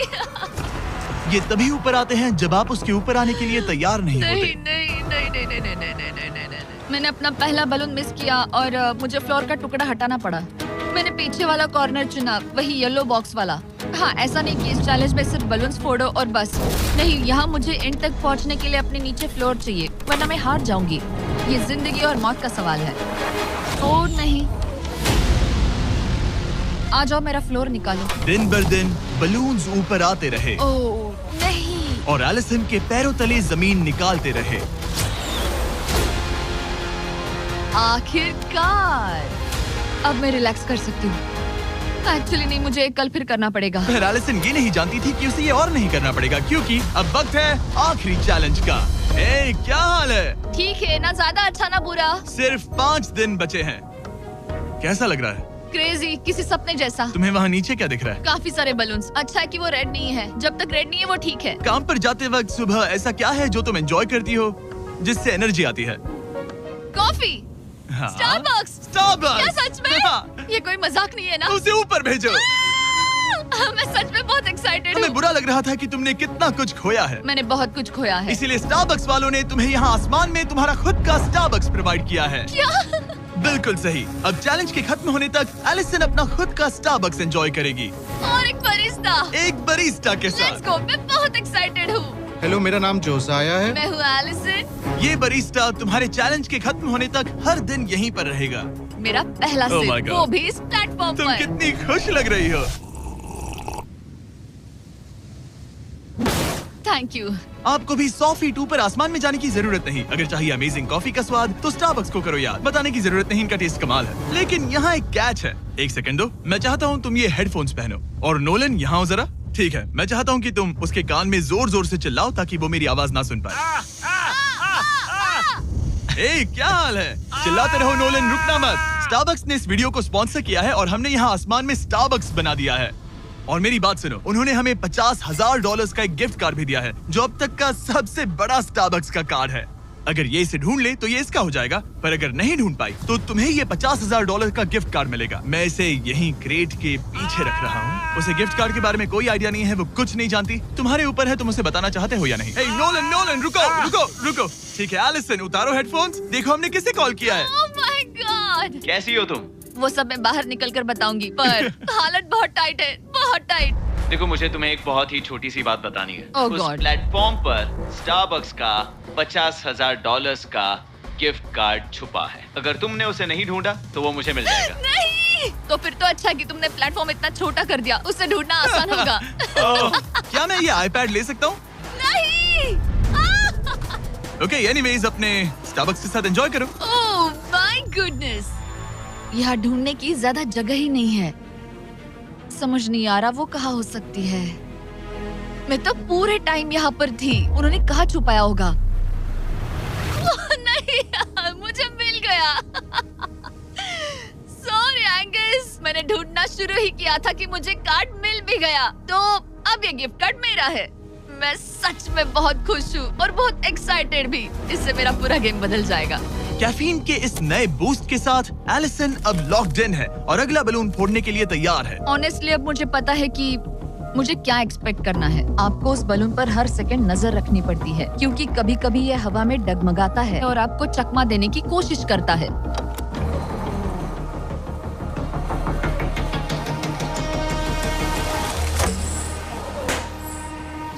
ये तभी ऊपर आते हैं जब आप उसके ऊपर आने के लिए तैयार नहीं नहीं, होते। नहीं, नहीं, नहीं, नहीं, नहीं, नहीं, नहीं, नहीं, नहीं, नहीं। मैंने अपना पहला बलून मिस किया और मुझे फ्लोर का टुकड़ा हटाना पड़ा। मैंने पीछे वाला कॉर्नर चुना, वही येलो बॉक्स वाला। हाँ, ऐसा नहीं कि इस चैलेंज में सिर्फ बलून्स फोड़ो और बस। नहीं, यहाँ मुझे एंड तक पहुँचने के लिए अपने नीचे फ्लोर चाहिए, वरना मैं हार जाऊंगी। ये जिंदगी और मौत का सवाल है। ओ नहीं, आ जाओ, मेरा फ्लोर निकालो। दिन बर दिन बलून्स ऊपर आते रहे ओ नहीं, और एलिसन के पैरों तले जमीन निकालते रहे। आखिरकार अब मैं रिलैक्स कर सकती हूँ। एक्चुअली नहीं, मुझे कल फिर करना पड़ेगा। फिर एलिसन ये नहीं जानती थी कि उसे ये और नहीं करना पड़ेगा, क्योंकि अब वक्त है आखिरी चैलेंज का। ए, क्या हाल है? ठीक है, ना ज्यादा अच्छा ना बुरा। सिर्फ 5 दिन बचे हैं। कैसा लग रहा है? क्रेजी, किसी सपने जैसा। तुम्हें वहाँ नीचे क्या दिख रहा है? काफी सारे बलून्स। अच्छा है कि वो रेड नहीं है। जब तक रेड नहीं है वो ठीक है। काम पर जाते वक्त सुबह ऐसा क्या है जो तुम एंजॉय करती हो, जिससे एनर्जी आती है? कॉफी। हाँ? स्टारबक्स। स्टारबक्स। क्या सच में? हाँ। ये कोई मजाक नहीं है ना? उसे ऊपर भेजो। मैं सच में बहुत एक्साइटेड हमें हूँ। बुरा लग रहा था कि तुमने कितना कुछ खोया है, मैंने बहुत कुछ खोया है। इसीलिए स्टारबक्स वालों ने तुम्हें यहाँ आसमान में तुम्हारा खुद का स्टारबक्स प्रोवाइड किया है। क्या? बिल्कुल सही। अब चैलेंज के खत्म होने तक एलिसन अपना खुद का स्टारबक्स एंजॉय करेगी, और एक बरिस्ता। एक बरिस्टा के लेट्स साथ। गो, मैं बहुत एक्साइटेड हूँ। हेलो, मेरा नाम जोसाया है। मैं हूँ एलिसन। ये बरिस्टा तुम्हारे चैलेंज के खत्म होने तक हर दिन यहीं पर रहेगा। मेरा पहला Oh my सिप, God. वो भी इस प्लेटफॉर्म तुम पर। कितनी खुश लग रही हो। Thank you. आपको भी 100 फीट ऊपर आसमान में जाने की जरूरत नहीं। अगर चाहिए अमेजिंग कॉफी का स्वाद तो स्टारबक्स को करो याद। बताने की जरूरत नहीं, इनका टेस्ट कमाल है। लेकिन यहाँ एक कैच है। एक सेकंड दो, मैं चाहता हूँ तुम ये हेडफोन्स पहनो। और नोलन, यहाँ आओ जरा। ठीक है, मैं चाहता हूँ कि तुम उसके कान में जोर जोर से चिल्लाओ ताकि वो मेरी आवाज ना सुन पाए। ए, क्या हाल है? चिल्लाते रहो नोलन, रुकना मत। स्टारबक्स ने इस वीडियो को स्पॉन्सर किया है और हमने यहाँ आसमान में स्टारबक्स बना दिया है। और मेरी बात सुनो, उन्होंने हमें $50,000 का एक गिफ्ट कार्ड भी दिया है, जो अब तक का सबसे बड़ा स्टारबक्स का कार्ड है। अगर ये इसे ढूंढ ले तो ये इसका हो जाएगा, पर अगर नहीं ढूंढ पाई तो तुम्हें ये $50,000 का गिफ्ट कार्ड मिलेगा। मैं इसे यहीं क्रेट के पीछे रख रहा हूँ। उसे गिफ्ट कार्ड के बारे में कोई आइडिया नहीं है, वो कुछ नहीं जानती। तुम्हारे ऊपर है, तुम उसे बताना चाहते हो या नहीं। ए, नोलन, नोलन, रुको, रुको, रुको। ठीक है एलिसन, उतारो हेडफोन्स। देखो हमने किसे कॉल किया है। Oh my God. कैसी हो तुम? वो सब मैं बाहर निकल कर बताऊंगी, पर हालत बहुत टाइट है, बहुत टाइट। देखो, मुझे तुम्हें एक बहुत ही छोटी सी बात बतानी है। Oh उस God. प्लेटफॉर्म पर स्टारबक्स का $50,000 का गिफ्ट कार्ड छुपा है। अगर तुमने उसे नहीं ढूंढा तो वो मुझे मिल जाएगा। नहीं, तो फिर तो अच्छा कि तुमने प्लेटफॉर्म इतना छोटा कर दिया, उसे ढूंढना आसान होगा। क्या मैं ये आईपैड ले सकता हूँ? नहीं। ओके, एनीवेज अपने स्टारबक्स के साथ एंजॉय करो। ओह माय गुडनेस, यहाँ ढूंढने की ज्यादा जगह ही नहीं है। समझ नहीं आ रहा वो कहाँ हो सकती है। मैं तो पूरे टाइम यहाँ पर थी, उन्होंने कहाँ छुपाया होगा। ओह, नहीं, मुझे मिल गया। सॉरी एंगस, मैंने ढूंढना शुरू ही किया था कि मुझे कार्ड मिल भी गया, तो अब ये गिफ्ट कार्ड मेरा है। मैं सच में बहुत खुश हूँ और बहुत एक्साइटेड भी। इससे मेरा पूरा गेम बदल जाएगा। कैफीन के इस नए बूस्ट के साथ एलिसन अब लॉक्ड इन है और अगला बलून फोड़ने के लिए तैयार है। ऑनेस्टली अब मुझे पता है कि मुझे क्या एक्सपेक्ट करना है। आपको उस बलून पर हर सेकंड नजर रखनी पड़ती है, क्योंकि कभी कभी ये हवा में डगमगाता है और आपको चकमा देने की कोशिश करता है।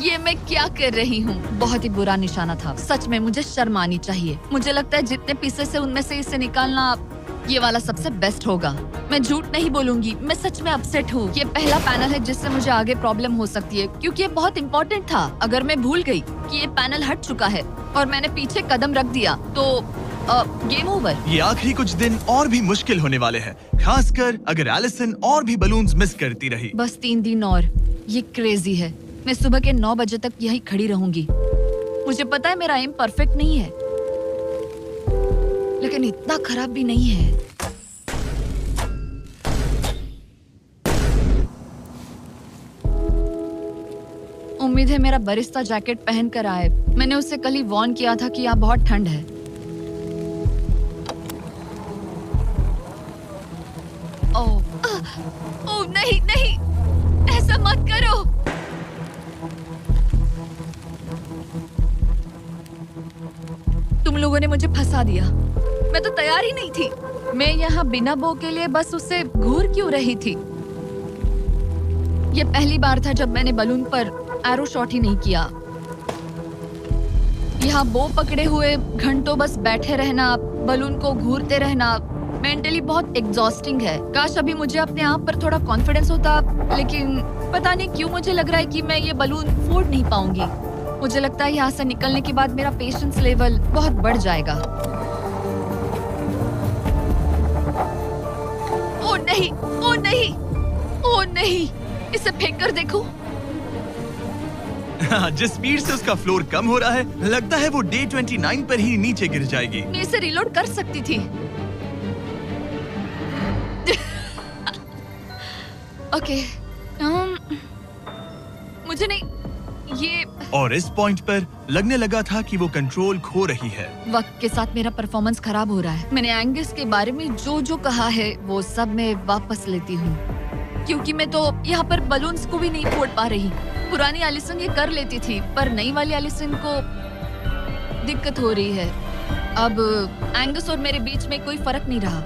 ये मैं क्या कर रही हूँ? बहुत ही बुरा निशाना था। सच में मुझे शर्म आनी चाहिए। मुझे लगता है जितने पीसेस है उनमें से इसे निकालना ये वाला सबसे बेस्ट होगा। मैं झूठ नहीं बोलूंगी, मैं सच में अपसेट हूँ। ये पहला पैनल है जिससे मुझे आगे प्रॉब्लम हो सकती है, क्योंकि ये बहुत इम्पोर्टेंट था। अगर मैं भूल गई कि ये पैनल हट चुका है और मैंने पीछे कदम रख दिया तो गेम ओवर। ये आखिरी कुछ दिन और भी मुश्किल होने वाले हैं, खासकर अगर एलिसन और भी बलून्स मिस करती रही। बस 3 दिन और। ये क्रेजी है। मैं सुबह के 9 बजे तक यहीं खड़ी रहूंगी। मुझे पता है मेरा एम परफेक्ट नहीं है, लेकिन इतना खराब भी नहीं है। उम्मीद है मेरा बरिस्ता जैकेट पहन कर आए। मैंने उससे कल ही वार्न किया था कि यहाँ बहुत ठंड है। नहीं नहीं, ऐसा मत करो। तुम लोगों ने मुझे फंसा दिया। मैं तो तैयार ही नहीं थी। मैं यहाँ बिना बो के लिए बस उससे घूर क्यों रही थी? ये पहली बार था जब मैंने बलून पर एरो शॉट ही नहीं किया। यहाँ बो पकड़े हुए घंटों बस बैठे रहना, बलून को घूरते रहना, मेंटली बहुत एग्जॉस्टिंग है। काश अभी मुझे अपने आप पर थोड़ा कॉन्फिडेंस होता, लेकिन पता नहीं क्यों मुझे लग रहा है कि मैं ये बलून फोड़ नहीं पाऊंगी। मुझे लगता है यहाँ से निकलने के बाद मेरा पेशेंस लेवल बहुत बढ़ जाएगा। ओ नहीं, ओ नहीं, ओ नहीं, इसे फेंक कर देखो। जिस स्पीड से उसका फ्लोर कम हो रहा है, लगता है वो डे 29 पर ही नीचे गिर जाएगी। मैं इसे रिलोड कर सकती थी। ओके, मुझे नहीं ये। और इस पॉइंट पर लगने लगा था कि वो कंट्रोल खो रही है। वक्त के साथ मेरा परफॉर्मेंस खराब हो रहा है। मैंने एंगस के बारे में जो जो कहा है वो सब मैं वापस लेती हूँ, क्योंकि मैं तो यहाँ पर बलून्स को भी नहीं फोड़ पा रही। पुरानी एलिसन ये कर लेती थी, पर नई वाली एलिसन को दिक्कत हो रही है। अब एंगस और मेरे बीच में कोई फर्क नहीं रहा।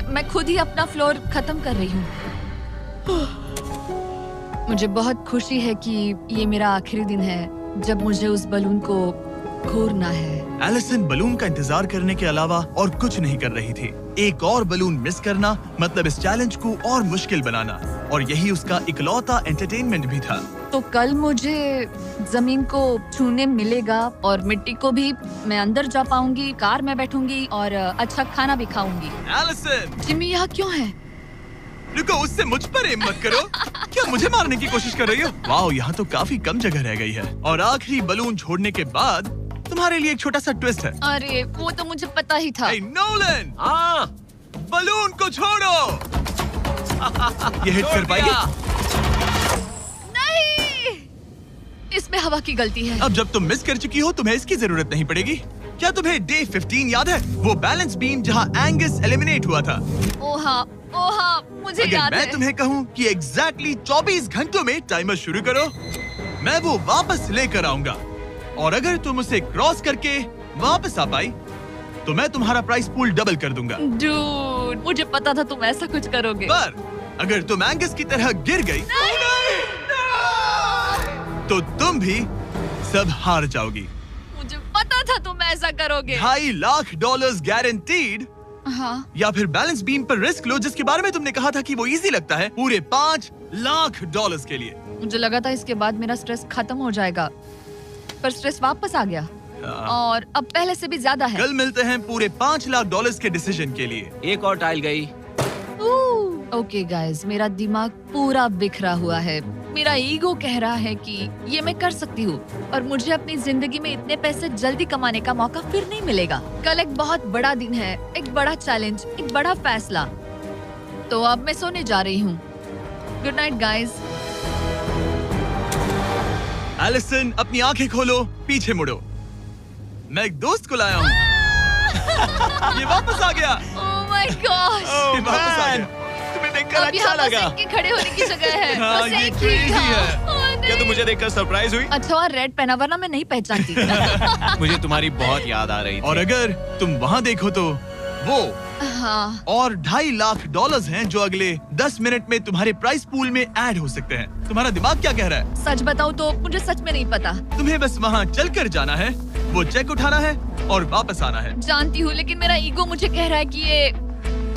मैं खुद ही अपना फ्लोर खत्म कर रही हूँ। मुझे बहुत खुशी है कि ये मेरा आखिरी दिन है जब मुझे उस बलून को घूरना है। एलिसन बलून का इंतजार करने के अलावा और कुछ नहीं कर रही थी। एक और बलून मिस करना मतलब इस चैलेंज को और मुश्किल बनाना, और यही उसका इकलौता एंटरटेनमेंट भी था। तो कल मुझे जमीन को छूने मिलेगा और मिट्टी को भी। मैं अंदर जा पाऊंगी, कार में बैठूंगी और अच्छा खाना भी खाऊंगी। एलिसन! जिमी यहाँ क्यों है? रुको, उससे मुझ पर एम मत करो। क्या मुझे मारने की कोशिश कर रही हो? वाओ, यहाँ तो काफी कम जगह रह गई है। और आखिरी बलून छोड़ने के बाद तुम्हारे लिए एक छोटा सा ट्विस्ट है। अरे वो तो मुझे पता ही था। Hey, Nolan! हाँ, बलून को छोड़ो। ये हिट कर पाएगी? नहीं, इसमें हवा की गलती है। अब जब तुम मिस कर चुकी हो, तुम्हें इसकी जरूरत नहीं पड़ेगी। क्या तुम्हें डे 15 याद है? वो बैलेंस बीम जहाँ एंगस एलिमिनेट हुआ था। ओह हाँ, मुझे अगर याद मैं है। तुम्हें कहूँ कि एग्जैक्टली 24 घंटों में टाइमर शुरू करो, मैं वो वापस लेकर आऊंगा। और अगर तुम उसे क्रॉस करके वापस आ पाई, तो मैं तुम्हारा प्राइस पूल डबल कर दूंगा। डूड, मुझे पता था तुम ऐसा कुछ करोगे। पर अगर तुम एंगस की तरह गिर गई, तो तुम भी सब हार जाओगी। मुझे पता था तुम ऐसा करोगे। $2.5 लाख गारंटीड। हाँ, या फिर बैलेंस बीम पर रिस्क लो, जिसके बारे में तुमने कहा था कि वो इजी लगता है, पूरे $5 लाख के लिए। मुझे लगा था इसके बाद मेरा स्ट्रेस खत्म हो जाएगा, पर स्ट्रेस वापस आ गया और अब पहले से भी ज्यादा है। कल मिलते हैं पूरे $5 लाख के डिसीजन के लिए। एक और टाइल गई। ओके गाइस, मेरा दिमाग पूरा बिखरा हुआ है। मेरा ईगो कह रहा है कि ये मैं कर सकती हूँ और मुझे अपनी जिंदगी में इतने पैसे जल्दी कमाने का मौका फिर नहीं मिलेगा। कल एक बहुत बड़ा दिन है, एक बड़ा चैलेंज, एक बड़ा फैसला। तो अब मैं सोने जा रही हूँ। Good night guys. एलिसन, अपनी आंखें खोलो, पीछे मुड़ो। मैं एक दोस्त को लाया हूँ। ये वापस आ गया। ओह माय गॉड, ये वापस आ गया। तुम्हें देखकर अब अच्छा यहाँ बस लगा। एक के खड़े होने की जगह है। हाँ, बस ये एक ही crazy था। है। ओह, क्या नहीं। तुम मुझे देखकर सरप्राइज हुई? अच्छा और रेड पहना, वरना मैं नहीं पहचानती। मुझे तुम्हारी बहुत याद आ रही थी। और अगर तुम वहाँ देखो तो वो हाँ, और $2.5 लाख हैं जो अगले 10 मिनट में तुम्हारे प्राइस पूल में ऐड हो सकते हैं। तुम्हारा दिमाग क्या कह रहा है? सच बताऊँ तो मुझे सच में नहीं पता। तुम्हें बस वहाँ चलकर जाना है, वो चेक उठाना है और वापस आना है। जानती हूँ, लेकिन मेरा ईगो मुझे कह रहा है कि ये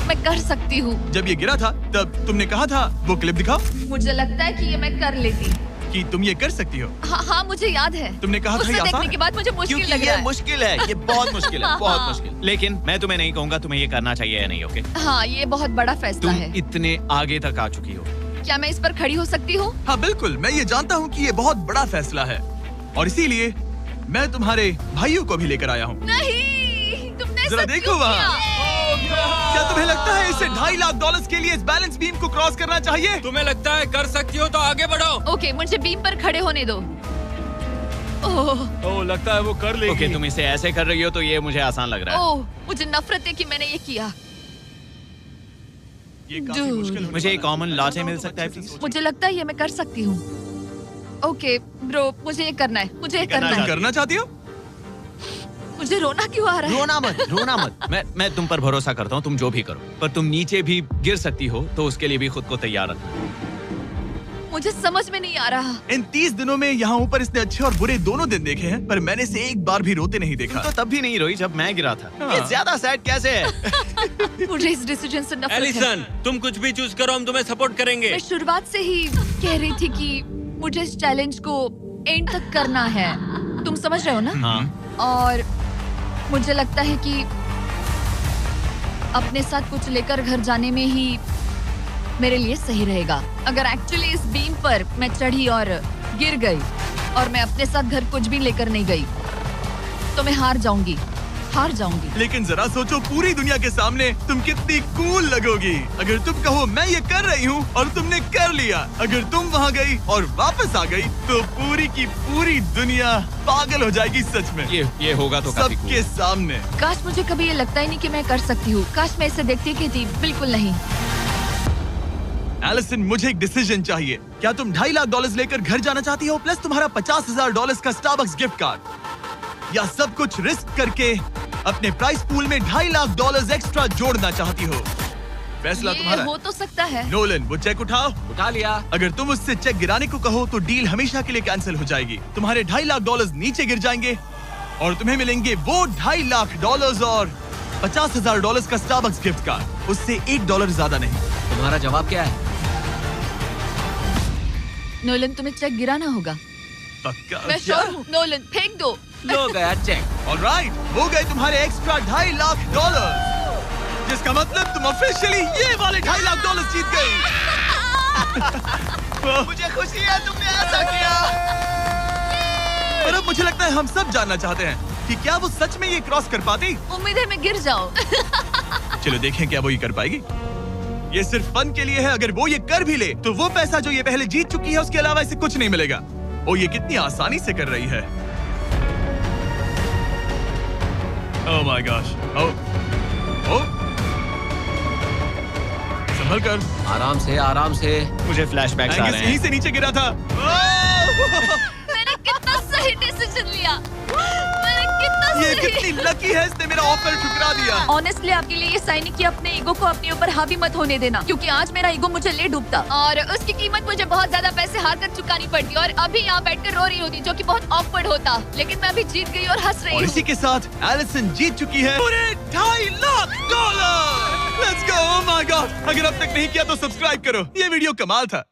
मैं कर सकती हूँ। जब ये गिरा था तब तुमने कहा था, वो क्लिप दिखाओ, मुझे लगता है कि ये मैं कर लेती। कि तुम ये कर सकती हो। हाँ, मुझे याद है। तुमने कहा था उसे ये आसान देखने है। के बाद मुझे मुश्किल क्योंकि लग ये रहा है। मुश्किल है, ये बहुत मुश्किल है, बहुत मुश्किल। लेकिन मैं तुम्हें नहीं कहूंगा तुम्हें ये करना चाहिए या नहीं, ओके? हाँ, ये बहुत बड़ा फैसला तुम है। इतने आगे तक आ चुकी हो। क्या मैं इस पर खड़ी हो सकती हूँ? हाँ बिल्कुल, मैं ये जानता हूँ कि ये बहुत बड़ा फैसला है और इसीलिए मैं तुम्हारे भाइयों को भी लेकर आया हूँ। नहीं, तुमने जरा सच देखो क्यों वहाँ। किया? क्या तुम्हें लगता है इसे $2.5 लाख के लिए इस बैलेंस बीम को क्रॉस करना चाहिए? तुम्हें लगता है कर सकती हो तो आगे बढ़ो। ओके, मुझे बीम पर खड़े होने दो। ओह, ओह, लगता है वो कर लेगी। ओके, तुम इसे ऐसे कर रही हो तो ये मुझे आसान लग रहा है। ओह, मुझे नफरत है कि मैंने ये किया। ये काफी Dude. मुश्किल होने मुझे एक वाला है। कॉमन लॉटे मैं मिल चाहता हूँ सकता है तुम अच्छे से प्लीज? सोचो। मुझे लगता है ये मैं कर सकती हूँ। ओके ब्रो, मुझे ये करना है, मुझे ये करना करना है। तुम करना चाहती हो? मुझे रोना क्यों आ रहा है? रोना मत। मैं तुम पर भरोसा करता हूँ, तुम जो भी करो, पर तुम नीचे भी गिर सकती हो, तो उसके लिए भी खुद को तैयार रखो। मुझे समझ में नहीं आ रहा। इन 30 दिनों में यहाँ ऊपर इसने अच्छे और बुरे दोनों दिन देखे हैं, पर मैंने इसे एक बार भी रोते नहीं देखा। तो तब भी नहीं रोई जब मैं गिरा था। हाँ। ये ज्यादा सैड कैसे है? मुझे इस डिसीजन से नफरत है। एलिसन, तुम कुछ भी चूज करो, हम तुम्हें सपोर्ट करेंगे। मैं शुरुआत से ही कह रही थी कि मुझे इस चैलेंज को एंड तक करना है। तुम समझ रहे हो ना? हाँ। और मुझे लगता है कि अपने साथ कुछ लेकर घर जाने में ही मेरे लिए सही रहेगा। अगर एक्चुअली इस बीम पर मैं चढ़ी और गिर गई और मैं अपने साथ घर कुछ भी लेकर नहीं गई, तो मैं हार जाऊंगी। लेकिन जरा सोचो, पूरी दुनिया के सामने तुम कितनी कूल लगोगी अगर तुम कहो मैं ये कर रही हूँ और तुमने कर लिया। अगर तुम वहाँ गई और वापस आ गई तो पूरी की पूरी दुनिया पागल हो जाएगी सच में। ये होगा तो काफी सबके सामने। काश मुझे कभी ये लगता ही नहीं कि मैं कर सकती हूँ। काश मैं इसे देखती की थी। बिल्कुल नहीं। एलिसन, मुझे एक डिसीजन चाहिए। क्या तुम $2.5 लाख लेकर घर जाना चाहती हो प्लस तुम्हारा $50,000 का स्टारबक्स गिफ्ट कार्ड, या सब कुछ रिस्क करके अपने प्राइस पूल में $2.5 लाख एक्स्ट्रा जोड़ना चाहती हो? फैसला ये तुम्हारा हो तो सकता है। नोलन, वो चेक उठाओ। उठा लिया। अगर तुम उससे चेक गिराने को कहो तो डील हमेशा के लिए कैंसिल हो जाएगी। तुम्हारे $2.5 लाख नीचे गिर जाएंगे और तुम्हें मिलेंगे वो $2.5 लाख और $50,000 का स्टारबक्स गिफ्ट कार्ड। उससे $1 ज्यादा नहीं। तुम्हारा जवाब क्या है? नोलन, तुम्हें चेक गिराना होगा। पक्का? मैं श्योर हूँ। नोलन, फेंक दो। लो गया चेक। ऑलराइट, हो गए तुम्हारे एक्स्ट्रा $2.5 लाख, जिसका मतलब तुम ऑफिशियली ये वाले $2.5 लाख जीत गई। मुझे खुशी है तुमने ऐसा किया। पर अब मुझे लगता है हम सब जानना चाहते हैं कि क्या वो सच में ये क्रॉस कर पाती। उम्मीद है मैं गिर जाऊं। चलो देखें क्या वो ये कर पाएगी। ये सिर्फ फन के लिए है। अगर वो ये कर भी ले तो वो पैसा जो ये पहले जीत चुकी है उसके अलावा इसे कुछ नहीं मिलेगा। ओ, ये कितनी आसानी से कर रही है। ओह माय गॉश। ओ संभल कर। आराम से। मुझे फ्लैशबैक्स आ एंगस रहे यहीं हैं। से नीचे गिरा था। मैंने कितना सही डिसीजन लिया। ये कितनी लकी है, इसने मेरा ऑफर ठुकरा दिया। ऑनेस्टली आपके लिए ये साइन कि अपने ईगो को अपने ऊपर हावी मत होने देना, क्योंकि आज मेरा ईगो मुझे ले डूबता और उसकी कीमत मुझे बहुत ज्यादा पैसे हार कर चुकानी पड़ती और अभी यहाँ बैठकर रो रही होती, जो कि बहुत ऑकवर्ड होता। लेकिन मैं अभी जीत गई और हंस रही और हूँ। इसी के साथ एलिसन जीत चुकी है पूरे $2.5 lakh. Let's go. Oh my God, अगर अब तक नहीं किया तो सब्सक्राइब करो। ये वीडियो कमाल था।